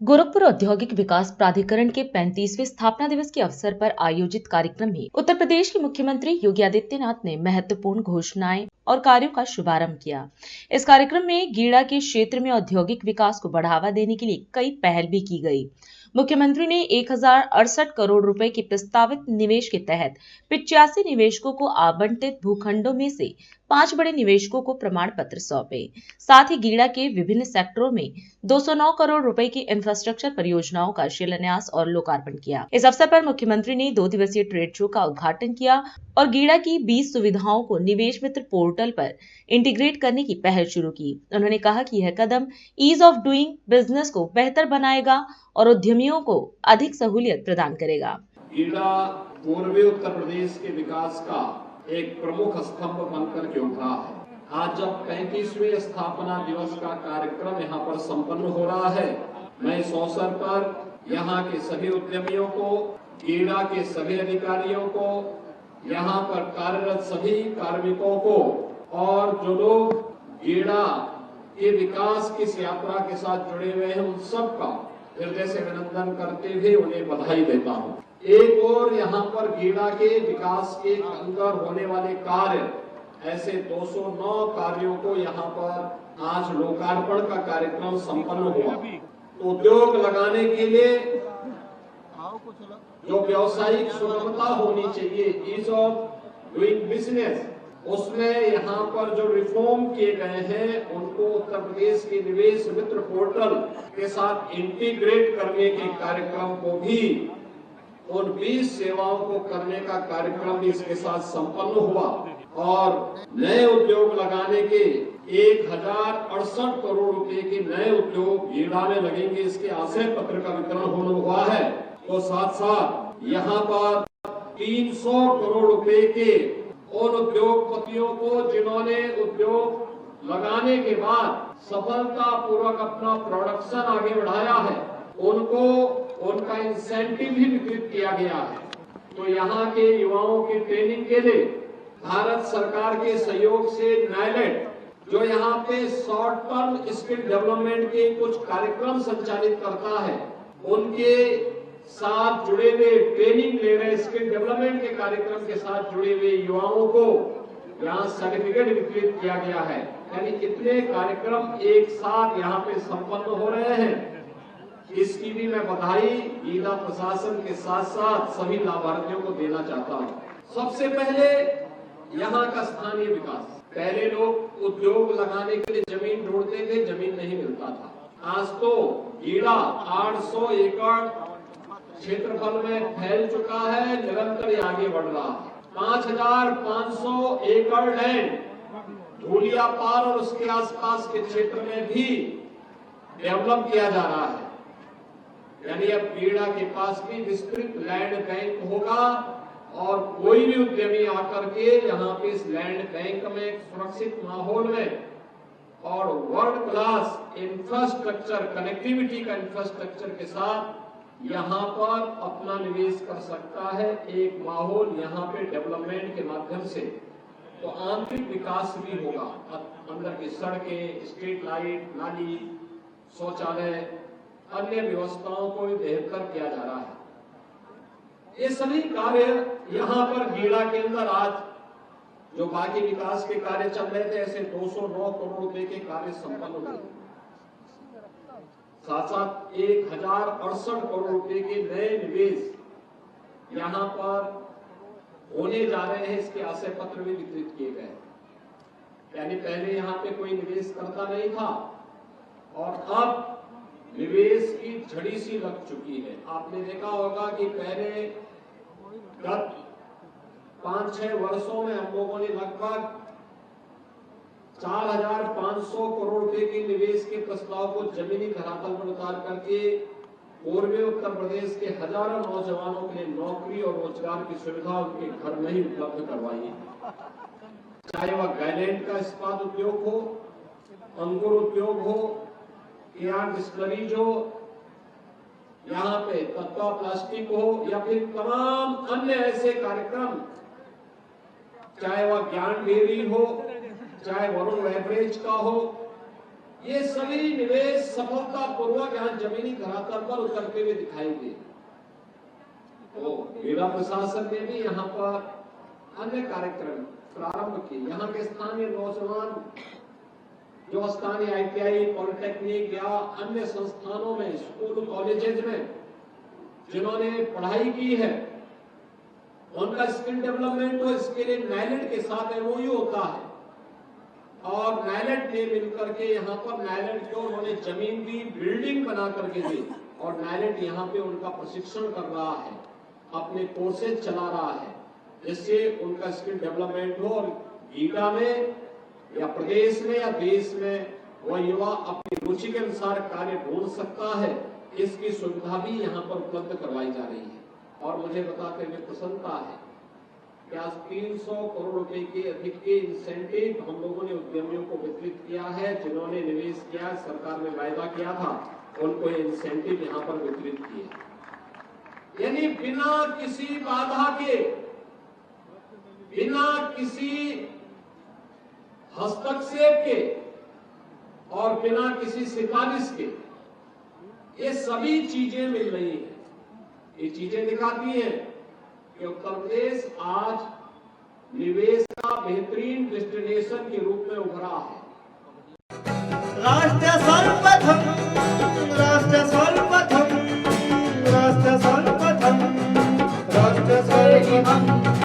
गोरखपुर औद्योगिक विकास प्राधिकरण के 35वें स्थापना दिवस के अवसर पर आयोजित कार्यक्रम में उत्तर प्रदेश के मुख्यमंत्री योगी आदित्यनाथ ने महत्वपूर्ण घोषणाएं और कार्यों का शुभारंभ किया। इस कार्यक्रम में गीडा के क्षेत्र में औद्योगिक विकास को बढ़ावा देने के लिए कई पहल भी की गई। मुख्यमंत्री ने 1068 करोड़ रुपए के प्रस्तावित निवेश के तहत 85 निवेशकों को आवंटित भूखंडों में से 5 बड़े निवेशकों को प्रमाण पत्र सौंपे। साथ ही गीडा के विभिन्न सेक्टरों में 209 करोड़ रुपए की इंफ्रास्ट्रक्चर परियोजनाओं का शिलान्यास और लोकार्पण किया। इस अवसर पर मुख्यमंत्री ने 2 दिवसीय ट्रेड शो का उद्घाटन किया और गीडा की 20 सुविधाओं को निवेश मित्र पोर्टल पर इंटीग्रेट करने की पहल शुरू की। उन्होंने कहा कि यह कदम ईज ऑफ डूइंग बिजनेस को बेहतर बनाएगा और उद्यमियों को अधिक सहूलियत प्रदान करेगा। गीडा पूर्वी उत्तर प्रदेश के विकास का एक प्रमुख स्तंभ बनकर के उभरा है। आज जब 35वें स्थापना दिवस का कार्यक्रम यहाँ पर संपन्न हो रहा है, मैं इस अवसर पर यहाँ के सभी उद्यमियों को, गीडा के सभी अधिकारियों को, यहाँ पर कार्यरत सभी कार्मिकों को और जो लोग गीडा के विकास की इस यात्रा के साथ जुड़े हुए हैं, उन सबका हृदय से अभिनंदन करते हुए उन्हें बधाई देता हूँ। एक और यहाँ पर गीडा के विकास के अंदर होने वाले कार्य, ऐसे 209 कार्यों को यहाँ पर आज लोकार्पण का कार्यक्रम संपन्न हुआ। तो उद्योग लगाने के लिए जो व्यावसायिक सुगमता होनी चाहिए, ईज ऑफ डूइंग बिजनेस, उसमें यहाँ पर जो रिफॉर्म किए गए हैं उनको उत्तर प्रदेश के निवेश मित्र पोर्टल के साथ इंटीग्रेट करने के कार्यक्रम को भी, उन 20 सेवाओं को करने का कार्यक्रम भी इसके साथ संपन्न हुआ और नए उद्योग लगाने के 1068 करोड़ रुपए के नए उद्योग गीडा में लगेंगे, इसके आशय पत्र का वितरण होने हुआ है। तो साथ साथ यहाँ पर 300 करोड़ रुपए के उन उद्योगपतियों को जिन्होंने उद्योग लगाने के बाद सफलता पूर्वक अपना प्रोडक्शन आगे बढ़ाया है, उनको उनका इंसेंटिव भी वितरित किया गया है। तो यहाँ के युवाओं की ट्रेनिंग के लिए भारत सरकार के सहयोग से नाइलेट, जो यहाँ पे शॉर्ट टर्म स्किल डेवलपमेंट के कुछ कार्यक्रम संचालित करता है, उनके साथ जुड़े हुए, ट्रेनिंग ले रहे स्किल डेवलपमेंट के कार्यक्रम के साथ जुड़े हुए युवाओं को यहाँ सर्टिफिकेट वितरित किया गया है। यानी कितने कार्यक्रम एक साथ यहाँ पे संपन्न हो रहे हैं, इसकी भी मैं बधाई गीडा प्रशासन के साथ साथ सभी लाभार्थियों को देना चाहता हूँ। सबसे पहले यहाँ का स्थानीय विकास। पहले लोग उद्योग लगाने के लिए जमीन ढूंढते थे, जमीन नहीं मिलता था। आज तो गीडा 800 एकड़ क्षेत्रफल में फैल चुका है, निरंतर आगे बढ़ रहा है। 5500 एकड़ लैंड धूलियापार और उसके आसपास के क्षेत्र में भी डेवलप किया जा रहा है। यानी अब गीडा के पास भी विस्तृत लैंड बैंक होगा और कोई भी उद्यमी आकर के यहाँ पे इस लैंड बैंक में सुरक्षित माहौल में और वर्ल्ड क्लास इंफ्रास्ट्रक्चर, कनेक्टिविटी का इंफ्रास्ट्रक्चर के साथ यहाँ पर अपना निवेश कर सकता है। एक माहौल यहाँ पे डेवलपमेंट के माध्यम से तो आंतरिक विकास भी होगा। अंदर की सड़कें, स्ट्रीट लाइट, नाली, शौचालय, अन्य व्यवस्थाओं को भी बेहतर किया जा रहा है। ये सभी कार्य यहाँ पर गीडा के अंदर आज जो बाकी विकास के कार्य चल रहे थे, ऐसे 209 करोड़ रुपए के कार्य संपन्न हुए। साथ साथ 1068 करोड़ रुपए के नए निवेश यहाँ पर होने जा रहे हैं, इसके आशय पत्र भी वितरित किए गए। यानी पहले यहाँ पे कोई निवेश करता नहीं था और अब निवेश की झड़ी सी लग चुकी है। आपने देखा होगा कि पहले गत 5-6 वर्षों में हम लोगों ने लगभग 4500 करोड़ रुपए के निवेश के प्रस्ताव को जमीनी धरातल पर उतार करके पूर्वी उत्तर प्रदेश के हजारों नौजवानों के लिए नौकरी और रोजगार की सुविधा उनके घर में ही उपलब्ध करवाई है। चाहे वह गायलैंड का इस्पात उद्योग हो, अंकुर उद्योग हो, डिस्टिलरीज हो, यहाँ पे तत्वा प्लास्टिक हो या फिर तमाम अन्य ऐसे कार्यक्रम, चाहे वह ज्ञान डेयरी हो, चाहे वरुण बेवरेज का हो, ये सभी निवेश सफलतापूर्वक यहाँ जमीनी धरातल पर उतरते हुए दिखाई दे। तो मेरा प्रशासन ने भी यहाँ पर अन्य कार्यक्रम प्रारंभ किए। यहाँ के स्थानीय नौजवान जो स्थानीय ITI, पॉलिटेक्निक या अन्य संस्थानों में, स्कूल कॉलेजेस में जिन्होंने पढ़ाई की है, उनका स्किल डेवलपमेंट हो, इसके लिए नाइलेट के साथ MOU होता है और नाइलेट ने मिलकर के यहाँ पर नाइलेट को उन्होंने जमीन दी, बिल्डिंग बना करके दी और नाइलेट यहाँ पे उनका प्रशिक्षण कर रहा है, अपने कोर्सेज चला रहा है, जिससे उनका स्किल डेवलपमेंट हो और गीता में या प्रदेश में या देश में वह युवा अपनी रुचि के अनुसार कार्य ढूंढ सकता है। इसकी सुविधा भी यहाँ पर उपलब्ध करवाई जा रही है। और मुझे बताते हुए प्रसन्नता है कि आज 300 करोड़ रुपए के अधिक के इंसेंटिव हम लोगों ने उद्यमियों को वितरित किया है। जिन्होंने निवेश किया, सरकार ने वायदा किया था, उनको ये इंसेंटिव यहाँ पर वितरित किए। यानी बिना किसी बाधा के, बिना किसी हस्तक्षेप के और बिना किसी सिफारिश के ये सभी चीजें मिल रही हैं। ये चीजें दिखाती हैं कि उत्तर प्रदेश आज निवेश का बेहतरीन डेस्टिनेशन के रूप में उभरा है। राष्ट्रीय